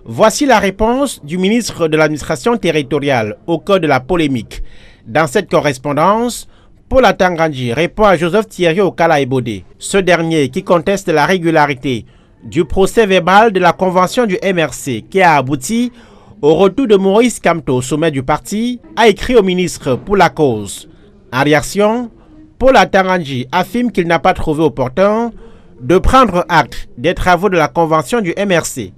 Voici la réponse du ministre de l'administration territoriale au cœur de la polémique. Dans cette correspondance, Paul Atangandji répond à Joseph Thierry Okala-Ebode. Ce dernier, qui conteste la régularité du procès verbal de la convention du MRC qui a abouti au retour de Maurice Kamto au sommet du parti, a écrit au ministre pour la cause. En réaction, Paul Atangandji affirme qu'il n'a pas trouvé opportun de prendre acte des travaux de la convention du MRC.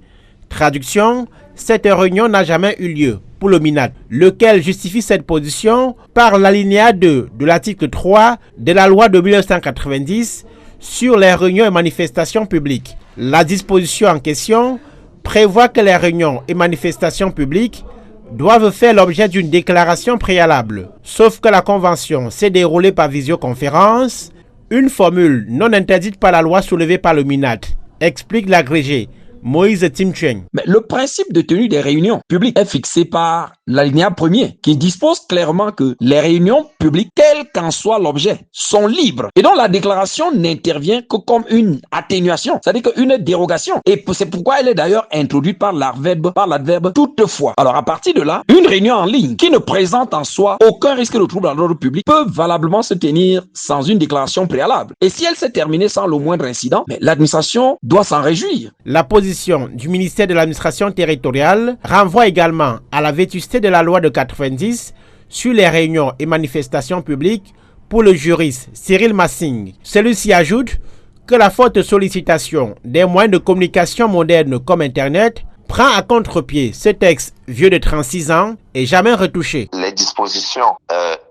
Traduction, cette réunion n'a jamais eu lieu pour le MINAT, lequel justifie cette position par l'alinéa 2 de l'article 3 de la loi de 1990 sur les réunions et manifestations publiques. La disposition en question prévoit que les réunions et manifestations publiques doivent faire l'objet d'une déclaration préalable, sauf que la convention s'est déroulée par visioconférence, une formule non interdite par la loi soulevée par le MINAT, explique l'agrégé Moïse Timcheng. Mais le principe de tenue des réunions publiques est fixé par l'alinéa 1er qui dispose clairement que les réunions publiques, quel qu'en soit l'objet, sont libres et dont la déclaration n'intervient que comme une atténuation, c'est-à-dire qu'une dérogation. Et c'est pourquoi elle est d'ailleurs introduite par l'adverbe toutefois. Alors à partir de là, une réunion en ligne qui ne présente en soi aucun risque de trouble à l'ordre public peut valablement se tenir sans une déclaration préalable. Et si elle s'est terminée sans le moindre incident, mais l'administration doit s'en réjouir. La position du ministère de l'administration territoriale renvoie également à la vétusté de la loi de 90 sur les réunions et manifestations publiques pour le juriste Cyril Massing. Celui-ci ajoute que la forte sollicitation des moyens de communication modernes comme Internet prend à contre-pied ce texte vieux de 36 ans et jamais retouché. Les dispositions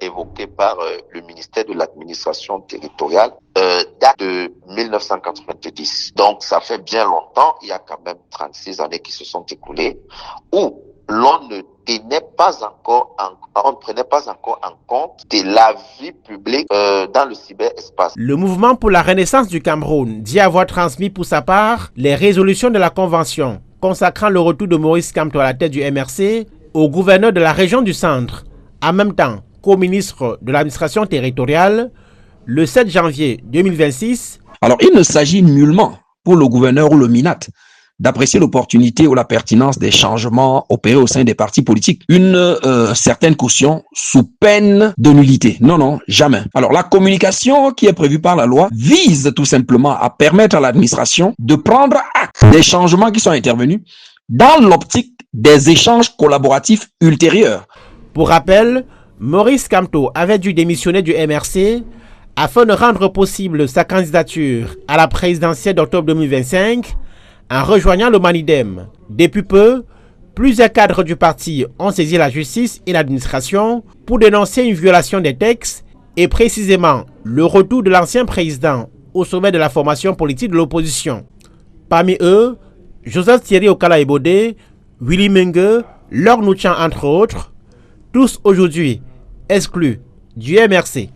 évoquées par le ministère de l'administration territoriale datent de 1990. Donc ça fait bien longtemps, il y a quand même 36 années qui se sont écoulées, où l'on ne prenait pas encore en compte de la vie publique dans le cyberespace. Le mouvement pour la renaissance du Cameroun dit avoir transmis pour sa part les résolutions de la convention consacrant le retour de Maurice Kamto à la tête du MRC au gouverneur de la région du Centre, en même temps qu'au ministre de l'administration territoriale, le 7 janvier 2026. Alors, il ne s'agit nullement pour le gouverneur ou le MINAT d'apprécier l'opportunité ou la pertinence des changements opérés au sein des partis politiques. Une certaine caution sous peine de nullité. Non, jamais. Alors, la communication qui est prévue par la loi vise tout simplement à permettre à l'administration de prendre acte des changements qui sont intervenus dans l'optique des échanges collaboratifs ultérieurs. Pour rappel, Maurice Kamto avait dû démissionner du MRC afin de rendre possible sa candidature à la présidentielle d'octobre 2025 en rejoignant le Manidem. Depuis peu, plusieurs cadres du parti ont saisi la justice et l'administration pour dénoncer une violation des textes et précisément le retour de l'ancien président au sommet de la formation politique de l'opposition. Parmi eux, Joseph Thierry Okala-Ebode, Willy Mengue, Laure Nouchan entre autres, tous aujourd'hui exclus du MRC.